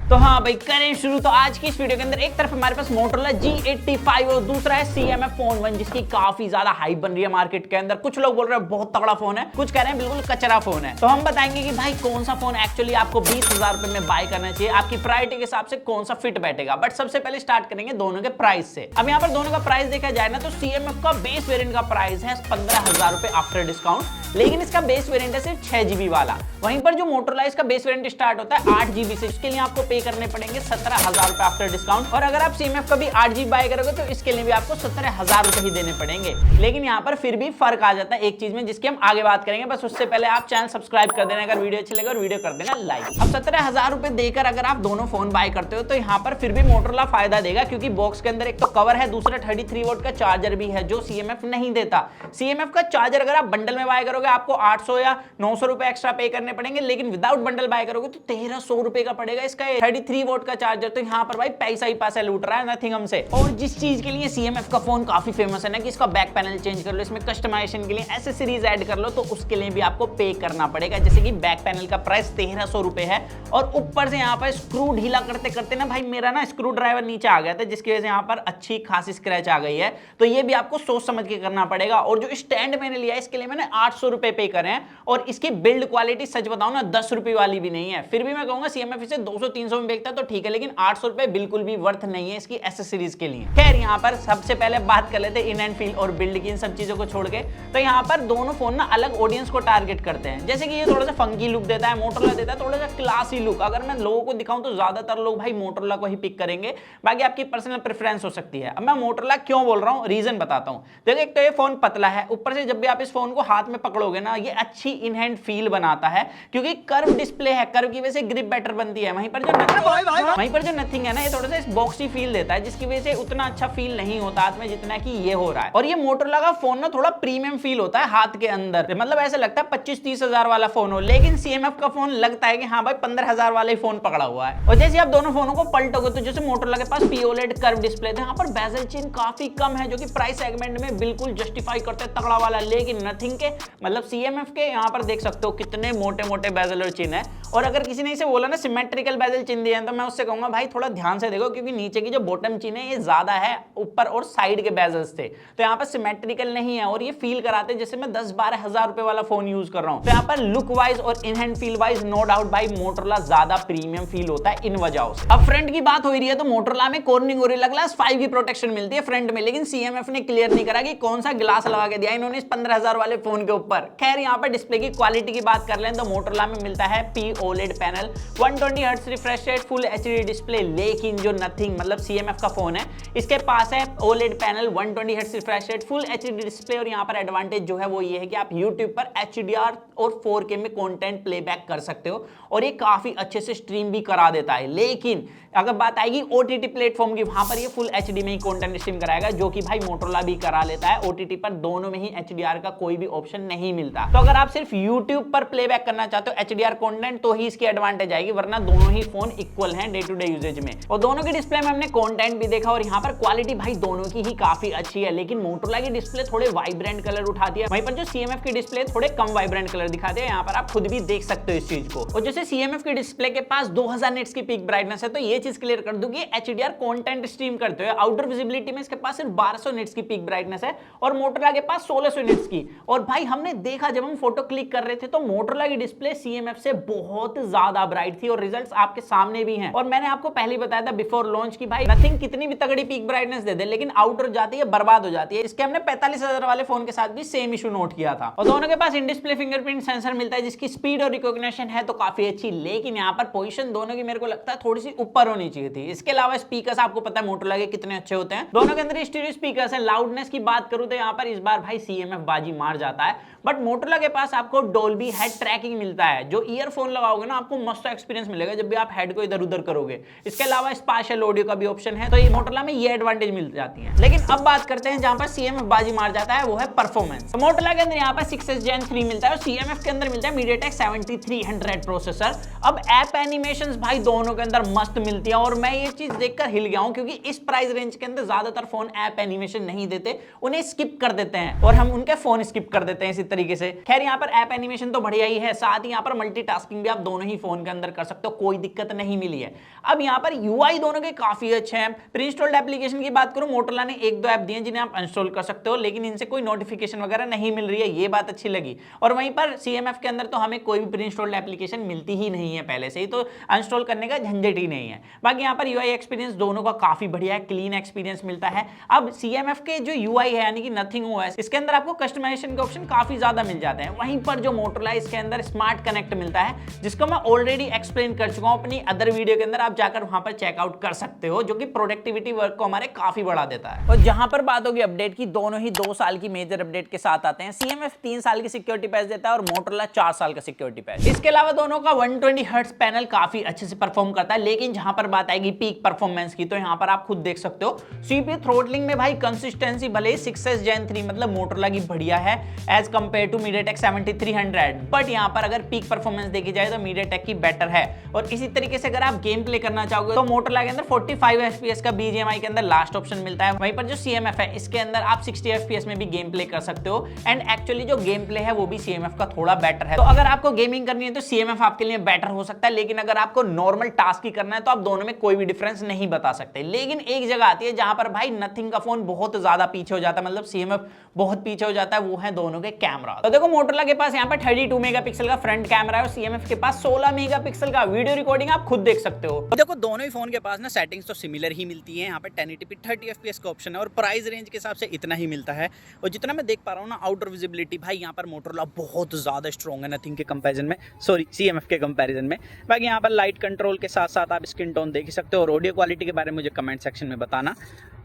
तो हाँ भाई करें शुरू। तो आज की इस वीडियो के अंदर एक तरफ हमारे पास मोटोरोला G85 और दूसरा है CMF फोन 1 जिसकी काफी ज्यादा हाइप बन रही है मार्केट के अंदर। कुछ लोग बोल रहे हैं बहुत तगड़ा फोन है, कुछ कह रहे हैं बिल्कुल कचरा फोन है। तो हम बताएंगे कि भाई कौन सा फोन एक्चुअली आपको 20,000 रुपए में बाय करना चाहिए, आपकी प्रायोरिटी के हिसाब से कौन सा फिट बैठेगा। बट सबसे पहले स्टार्ट करेंगे दोनों के प्राइस से। अब यहाँ पर दोनों का प्राइस देखा जाए ना तो CMF का बेस वेरिएंट का प्राइस है 15,000 रुपए आफ्टर डिस्काउंट, लेकिन इसका बेस वेरिएंट है सिर्फ 6GB वाला। वहीं पर जो मोटोरोला इसका बेस वेरिएंट स्टार्ट होता है 8GB से, इसके लिए आपको पे करने पड़ेंगे 17,000 रुपए आफ्टर डिस्काउंट। और अगर आप CMF का भी 8GB बाय करोगे तो इसके लिए भी आपको 17,000 रुपए ही देने पड़ेंगे। लेकिन यहाँ पर फिर भी फर्क आ जाता है एक चीज में जिसकी हम आगे बात करेंगे। बस उससे पहले आप चैनल सब्सक्राइब कर देना अगर वीडियो अच्छी लगे और वीडियो कर देना लाइक। अब 17,000 रुपए देकर अगर आप दोनों फोन बाय करते हो तो यहाँ पर फिर भी मोटोरोला फायदा देगा, क्योंकि बॉक्स के अंदर एक तो कवर है, दूसरा 33 वोल्ट का चार्जर भी है जो CMF नहीं देता। CMF का चार्जर अगर आप बंडल में बाय करोगे आपको 800 या 900 रुपए एक्स्ट्रा पे करने पड़ेंगे, लेकिन विदाउट बंडल बाय करोगे तो 1300 रुपए का पड़ेगा इसका 33 वोल्ट का चार्जर। तो यहाँ पर भाई पैसा ही पैसा लूट रहा है, नथिंग हमसे। और जिस चीज के लिए CMF का फोन काफी फेमस है ना कि इसका बैक पैनल चेंज कर लो, इसमें कस्टमाइजेशन के लिए एक्सेसरीज ऐड कर लो, तो उसके लिए भी आपको पे करना पड़ेगा। जैसे कि बैक पैनल का प्राइस 1300 रुपए है और ऊपर से यहाँ पर स्क्रू ढीला करते करते ना भाई मेरा ना स्क्रू ड्राइवर नीचे आ गया था, जिसकी वजह से यहाँ पर अच्छी खासी स्क्रैच आ गई है। तो ये भी आपको सोच समझ के करना पड़ेगा। और जो स्टैंड मैंने लिया है इसके लिए मैंने 800 रुपए पे करे हैं और इसकी बिल्ड क्वालिटी सच बताऊं ना 10 रुपए वाली भी नहीं है। फिर भी मैं कहूंगा CMF इसे 200-300 में बेचता तो ठीक है, लेकिन 800 रुपए बिल्कुल भी वर्थ नहीं है इसकी एसेसरीज के लिए। खैर यहाँ पर सबसे पहले बात कर लेते हैं इन एंड फील और बिल्ड की, इन सब चीजों को छोड़ के। तो यहाँ पर दोनों फोन ना अलग ऑडियंस को टारगेट करते हैं। जैसे कि ये थोड़ा सा फंकी लुक देता है, मोटोरोला देता है थोड़ा सा क्लासी लुक। अगर मैं लोगों को दिखाऊं तो ज्यादातर लोग भाई मोटोरोला को ही पिक करेंगे, बाकी आपकी पर्सनल प्रेफरेंस हो सकती है। अब मैं मोटोरोला क्यों बोल रहा हूँ रीजन बताता हूँ। देखो एक तो ये फोन पतला है, ऊपर से जब भी आप इस फोन को हाथ में पकड़ोगे ना ये अच्छी इन हैंड फील बनाता है, क्योंकि कर्व डिस्प्ले है, कर्व की वजह से ग्रिप बेटर बनती है। वहीं पर जो नथिंग है ना ये थोड़ा सा बॉक्सी फील देता है, जिसकी वजह से उतना अच्छा फील नहीं होता हाथ में जितना कि ये हो रहा है। और ये मोटोरोला का फोन ना थोड़ा प्रीमियम फील होता है हाथ के अंदर, मतलब ऐसा लगता है 25-30 हजार वाला फोन हो, लेकिन CMF का फोन लगता है कि हाँ भाई 15,000 वाला ही फोन पकड़ा हुआ है। और जैसे आप दोनों फोनों को पलटोगे तो जैसे मोटोरोला के पास POLED कर्व डिस्प्ले था, यहाँ पर बेजल चिन काफी कम है जो कि प्राइस सेगमेंट में बिल्कुल जस्टिफाई करते हैं तगड़ा वाला, लेकिन नथिंग के मतलब CMF के यहाँ पर देख सकते हो कितने मोटे मोटे बेजल और चिन्ह है। और अगर किसी ने इसे बोला ना सिमेट्रिकल बेजल चिन्ह दिए हैं तो मैं उससे कहूंगा भाई थोड़ा ध्यान से देखो, क्योंकि नीचे की जो बॉटम चिन्ह है ये ज्यादा है ऊपर और साइड के बेजल्स थे, तो यहाँ पर सिमेट्रिकल नहीं है और ये फील कराते हैं जैसे मैं 10-12 हजार रुपए वाला फोन यूज कर रहा हूँ। तो यहाँ पर लुक वाइज और in hand feel wise no doubt भाई मोटोरोला ज्यादा प्रीमियम फील होता है इन वजहों से। अब फ्रंट की बात हो रही है तो मोटोरोला में कॉर्निंग गोरिल्ला ग्लास 5 की प्रोटेक्शन मिलती है फ्रंट में, लेकिन CMF ने क्लियर नहीं करा कि कौन सा ग्लास लगा के दिया इन्होंने इस 15,000 वाले फोन के ऊपर। खैर यहाँ पर डिस्प्ले की क्वालिटी की बात कर लें तो मोटोरोला में मिलता है POLED panel, 120 hertz refresh rate, full HD display, लेकिन जो नथिंग मतलब CMF का फोन है इसके पास है OLED panel, 120 hertz refresh rate, full HD display. और यहाँ पर एडवांटेज जो है वो ये है कि आप YouTube पर HDR और 4K में कंटेंट प्लेबैक कर सकते हो और ये काफी अच्छे से स्ट्रीम भी करा देता है। लेकिन अगर बात आएगी OTT प्लेटफॉर्म की, वहां पर ये फुल HD में ही कंटेंट स्ट्रीम कराएगा, जो कि भाई मोटोरोला भी करा लेता है। OTT पर दोनों में ही HDR का कोई भी ऑप्शन नहीं मिलता। तो अगर आप सिर्फ YouTube पर प्लेबैक करना चाहते हो HDR कंटेंट तो ही इसकी एडवांटेज आएगी, वरना दोनों ही फोन इक्वल हैं डे टू डे यूजेज में। और दोनों के डिस्प्ले में हमने कंटेंट भी देखा और यहाँ पर क्वालिटी भाई दोनों की ही काफी अच्छी है, लेकिन मोटोरोला की डिस्प्ले थोड़े वाइब्रेंट कलर उठाती है, वहीं पर जो CMF की डिस्प्ले थोड़े कम वाइब्रेंट कलर दिखाते हैं। यहाँ पर आप खुद भी देख सकते हो इस चीज को। और जैसे CMF की डिस्प्ले के पास 2000 निट्स की पीक ब्राइटनेस है, तो ये चीज क्लियर कर दूं कि HDR कंटेंट स्ट्रीम करते हुए आउटडोर विजिबिलिटी में इसके पास सिर्फ 1200 निट्स की पीक ब्राइटनेस है और मोटोरोला के पास 1600 निट्स की। और भाई हमने देखा जब हम फोटो क्लिक कर रहे थे तो मोटोरोला की डिस्प्ले CMF से बहुत ज्यादा ब्राइट थी और रिजल्ट्स आपके सामने भी हैं। और मैंने आपको पहले ही बताया था बिफोर लॉन्च की भाई नथिंग कितनी भी तगड़ी पीक ब्राइटनेस दे दे लेकिन आउटडोर जाती है बर्बाद हो जाती है। इसके हमने 45,000 वाले फोन के साथ भी सेम इशू नोट किया था। और दोनों के पास इन डिस्प्ले फिंगरप्रिंट सेंसर मिलता है जिसकी स्पीड और रिकॉग्निशन है तो काफी अच्छी, लेकिन यहाँ पर पोजीशन दोनों की मेरे को लगता है थोड़ी सी ऊपर होनी चाहिए थी। इसके अलावा स्पीकर्स आपको पता है मोटोरोला के कितने अच्छे होते हैं, दोनों के अंदर स्टीरियो स्पीकर्स है। लाउडनेस की बात करूं तो यहाँ पर इस बार भाई CMF बाजी मार जाता है, बट मोटोरोला के पास आपको डोल्बी हेड ट्रैकिंग मिलता है। जो ईयरफोन लगाओगे ना आपको मस्त एक्सपीरियंस मिलेगा जब भी आप हेड को इधर उधर करोगे। इसके अलावा स्पेशल ऑडियो का भी ऑप्शन है, तो ये मोटोरोला में ये एडवांटेज मिल जाती है। लेकिन अब बात करते हैं जहां पर CMF बाजी मार जाता है, वो है परफॉर्मेंस। तो मोटोरोला के अंदर यहाँ पर 6s Gen 3 मिलता है और CMF के अंदर मिलता है MediaTek 7300 प्रोसेसर। अब ऐप एनिमेशंस भाई दोनों के अंदर मस्त मिलती है और मैं ये चीज देखकर हिल गया हूं, क्योंकि इस प्राइस रेंज के अंदर ज्यादातर फोन ऐप एनिमेशन नहीं देते, उन्हें स्किप कर देते हैं और हम उनके फोन स्किप कर देते हैं इसी तरीके से। खैर यहाँ पर ऐप एनिमेशन तो बढ़िया ही है, साथ ही यहाँ पर मल्टीटास्किंग भी आप दोनों ही फोन के अंदर कर सकते हो, कोई दिक्कत नहीं मिली है। अब यहाँ पर यूआई दोनों के काफी अच्छे हैं। प्री इंस्टॉल्ड एप्लीकेशन की बात करूं, मोटोरोला ने 1-2 ऐप दिए जिन्हें आप इंस्टॉल कर सकते हो, लेकिन इनसे कोई नोटिफिकेशन वगैरह नहीं मिल रही है, ये बात अच्छी लगी। और वहीं पर सीएमएफ के अंदर तो हमें कोई भी प्री इंस्टॉल्ड एप्लीकेशन मिलती ही नहीं है पहले से ही, तो इंस्टॉल करने का झंझट ही नहीं है। बाकी यहाँ पर यूआई एक्सपीरियंस दोनों का काफी बढ़िया है, क्लीन एक्सपीरियंस मिलता है। अब सीएमएफ के जो यूआई है यानी कि नथिंग ओएस, इसके अंदर आपको कस्टमाइजेशन के ऑप्शन काफी ज्यादा मिल जाते हैं। वहीं पर जो मोटोरोला है इसके अंदर स्मार्ट कनेक्ट मिलता है, जिसको मैं ऑलरेडी एक्सप्लेन कर चुका हूं अपनी अदर वीडियो के अंदर, आप जाकर वहां पर चेकआउट कर सकते हो, जो कि प्रोडक्टिविटी वर्क को हमारे काफी बढ़ा देता है। और जहां पर बात होगी अपडेट की, दोनों ही 2 साल की मेजर अपडेट के साथ आते हैं। सीएमएफ 3 साल की सिक्योरिटी पैच देता है और मोटोरोला 4 साल का सिक्योरिटी पैच। इसके अलावा दोनों का 120 हर्ट्ज पैनल काफी अच्छे से परफॉर्म करता है, लेकिन जहां पर बात आएगी पीक परफॉर्मेंस की, तो यहां पर आप खुद देख सकते हो सीपीयू थ्रोटलिंग में भाई कंसिस्टेंसी भले ही 6s Gen 3 मतलब मोटोरोला की बढ़िया है as compare to MediaTek 7300, but यहां पर अगर पीक परफॉर्मेंस देखी जाए तो MediaTek की बेटर है। और इसी तरीके से अगर आप गेम प्ले करना चाहोगे तो मोटोरोला के अंदर 45 FPS का BGMI के अंदर लास्ट ऑप्शन मिलता है। वहीं पर जो CMF है इसके अंदर आप 60 FPS में भी गेम प्ले कर सकते हो, एंड एक्चुअली जो गेम प्ले है वो भी CMF का थोड़ा बेटर है। तो अगर आपको गेमिंग करनी है तो CMF आपके लिए बेटर हो सकता है, लेकिन अगर आपको नॉर्मल टास्क ही करना है तो आप दोनों में कोई भी डिफरेंस नहीं बता सकते। लेकिन एक जगह आती है जहां पर भाई नथिंग का फोन बहुत ज्यादा पीछे हो जाता है, मतलब CMF बहुत पीछे हो जाता है, वो है दोनों के कैमरा। तो देखो मोटोरोला के पास यहाँ पर 32 मेगापिक्सल का फ्रंट कैमरा है और CMF के पास 16 मेगापिक्सल का। वीडियो रिकॉर्डिंग आप खुद देख सकते हो। देखो दोनों ही फोन के पास ना सेटिंग्स तो सिमिलर ही मिलती है। यहाँ पे 1080p 30 FPS का ऑप्शन है और प्राइस रेंज के हिसाब से इतना ही मिलता है। और जितना मैं देख पा रहा हूँ ना, आउटर विजिबिलिटी भाई यहाँ पर मोटोरोला बहुत ज्यादा स्ट्रॉन्ग है नथिंग के कंपैरिजन में, सॉरी CMF के कंपैरिजन में। बाकी यहाँ पर लाइट कंट्रोल के साथ साथ आप स्किन टोन देख सकते हो और ऑडियो क्वालिटी के बारे में मुझे कमेंट सेक्शन में बताना।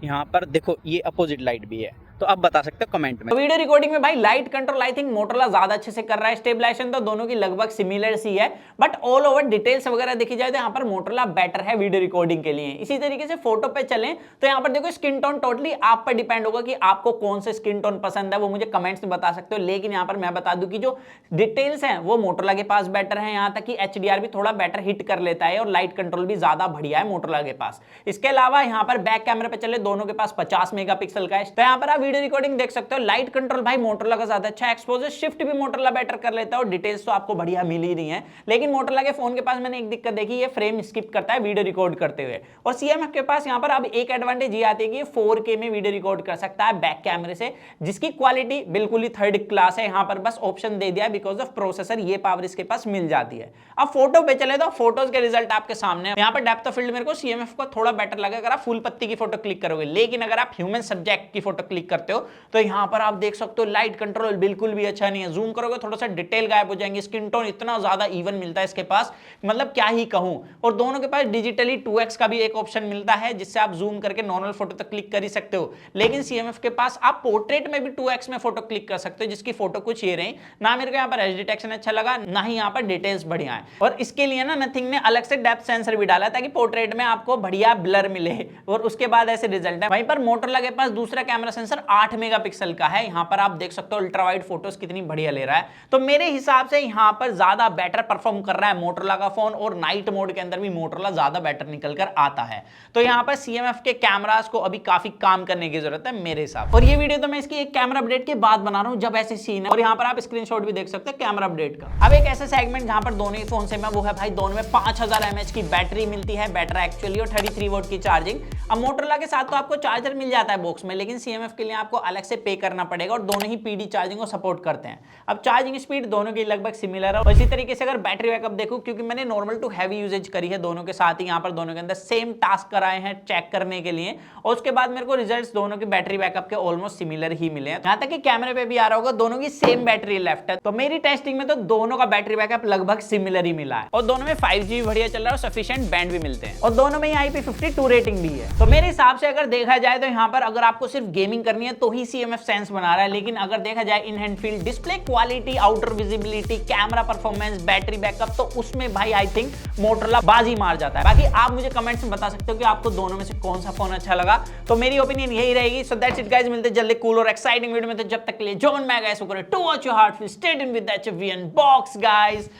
यहाँ पर देखो ये अपोजिट लाइट भी है, तो आप बता सकते हो कमेंट में। वीडियो रिकॉर्डिंग में भाई light control I think Motorola ज्यादा अच्छे से कर रहा है। स्टेबलाइजेशन तो दोनों की लगभग सिमिलर सी है, बट ऑल ओवर डिटेल्स वगैरह देखी जाए तो यहाँ पर मोटोरोला बेटर है वीडियो रिकॉर्डिंग के लिए। इसी तरीके से फोटो पे चलें तो यहाँ पर देखो स्किन टोन टोटली आप पर डिपेंड होगा कि आपको कौन से स्किन टोन पसंद है, वो मुझे कमेंट्स में बता सकते हो। लेकिन यहाँ पर मैं बता दूं कि जो डिटेल्स हैं वो मोटोरोला के पास बेटर है, यहाँ तक कि HDR भी थोड़ा बेटर हिट कर लेता है और लाइट कंट्रोल भी ज्यादा बढ़िया है मोटोरोला के पास। इसके अलावा यहाँ पर बैक कैमरा पे चले, दोनों के पास 50 मेगापिक्सल का है, तो यहाँ पर आप वीडियो रिकॉर्डिंग देख सकते हो। लाइट कंट्रोल भाई मोटोरोला का ज्यादा अच्छा है, एक्सपोजर शिफ्ट भी मोटोरोला बेटर कर लेता है और डिटेल्स तो आपको बढ़िया मिल ही रही है। लेकिन मोटोरोला के फोन के पास मैंने एक दिक्कत देखी, ये फ्रेम स्किप करता है वीडियो रिकॉर्ड करते हुए। और CMF के पास यहाँ पर अब एक एडवांटेज ये आती है कि 4K में वीडियो रिकॉर्ड कर सकता है बैक कैमरे से, जिसकी क्वालिटी बिल्कुल ही थर्ड क्लास है। यहाँ पर बस ऑप्शन दे दिया है बिकॉज ऑफ प्रोसेसर, ये पावर इसके पास मिल जाती है। अब फोटो पे चले तो फोटोज के रिजल्ट आपके सामने। यहाँ पर डेप्थ ऑफ फील्ड मेरे को CMF को थोड़ा बेटर लगा अगर आप फुल पत्ती की फोटो क्लिक करोगे, लेकिन अगर आप ह्यूमन सब्जेक्ट की फोटो क्लिक करते हो तो यहाँ पर आप देख सकते हो लाइट कंट्रोल बिल्कुल भी अच्छा नहीं है। जूम करोगे थोड़ा सा डिटेल गायब हो जाएंगे, स्किन टोन इतना ज्यादा इवन मिलता है इसके पास, मतलब क्या ही कहूं। और दोनों के पास डिजिटली 2x का भी एक ऑप्शन मिलता है, जिससे आप जूम करके नॉर्मल फोटो तक क्लिक कर ही सकते हो। लेकिन CMF के पास आप पोर्ट्रेट में भी 2x में फोटो क्लिक कर सकते हो, जिसकी फोटो कुछ ये रही ना। मेरे को यहाँ पर एज डिटेक्शन अच्छा लगा, ना ही यहाँ पर डिटेल्स बढ़िया है। और इसके लिए ना नथिंग ने अलग से डेप्थ सेंसर भी डाला ताकि पोर्ट्रेट में आपको बढ़िया ब्लर मिले, और उसके बाद ऐसे रिजल्ट है। वहीं पर मोटोरोला के पास दूसरा कैमरा सेंसर 8 मेगापिक्सल का है। यहाँ पर आप देख सकते हो अल्ट्रा वाइड फोटोज कितनी बढ़िया ले रहा है। तो मेरे हिसाब से यहाँ पर ज्यादा बेटर परफॉर्म कर रहा है मोटोरोला का फोन, और नाइट मोड के अंदर भी मोटोरोला ज्यादा बेटर निकल कर आता है। तो यहाँ पर CMF के कैमरास को अभी काफी काम करने की जरूरत है मेरे हिसाब। और ये वीडियो तो मैं इसकी एक कैमरा अपडेट के बाद बना रहा हूँ जब ऐसे सीन है, और यहाँ पर आप स्क्रीनशॉट भी देख सकते हैं कैमरा अपडेट का। अब एक ऐसा सेगमेंट जहां पर दोनों ही फोन से मैं वो है भाई दोनों में 5000 mAh की बैटरी मिलती है, बेटर एक्चुअली, और 33 वोल्ट की चार्जिंग। अब मोटोरोला के साथ तो आपको चार्जर मिल जाता है बॉक्स में, लेकिन CMF के लिए आपको अलग से पे करना पड़ेगा, और दोनों ही PD चार्जिंग को सपोर्ट करते हैं। अब चार्जिंग स्पीड दोनों की लगभग सिमिलर है। और इसी तरीके से अगर बैटरी बैकअप देखो, क्योंकि मैंने नॉर्मल टू हैवी यूजेज करी है दोनों के साथ ही, यहाँ पर दोनों के अंदर सेम टास्क कराए हैं चेक करने के लिए, और उसके बाद मेरे को रिजल्ट्स दोनों के बैटरी बैकअप के ऑलमोस्ट सिमिलर ही मिले हैं। यहाँ तक कि कैमरे पे भी आ रहा होगा, दोनों की सेम बैटरी लेफ्ट है। तो मेरी टेस्टिंग में तो दोनों का बैटरी बैकअप लगभग सिमिलर ही मिला है, और दोनों में 5G बढ़िया चल रहा है और सफिशिएंट बैंड भी मिलते हैं, और दोनों में IP52 रेटिंग भी है। तो मेरे हिसाब से अगर देखा जाए तो यहाँ पर अगर आपको सिर्फ गेमिंग करनी है तो ही CMF सेंस बना रहा है, लेकिन अगर देखा जाए इन hand feel, display quality, outer visibility, camera performance, battery backup, तो उसमें भाई आई थिंक मोटोरोला बाजी मार जाता है। बाकी आप मुझे कमेंट्स में बता सकते हो कि आपको दोनों में से कौन सा फोन अच्छा लगा। तो मेरी ओपिनियन यही रहेगी। सो दैट्स इट गाइस, मिलते हैं जल्दी कूल और एक्साइटिंग वीडियो में। तो जब तक के लिए जो मन में गाइस वो करें, to watch your heart, stay tuned with HFV unbox guys.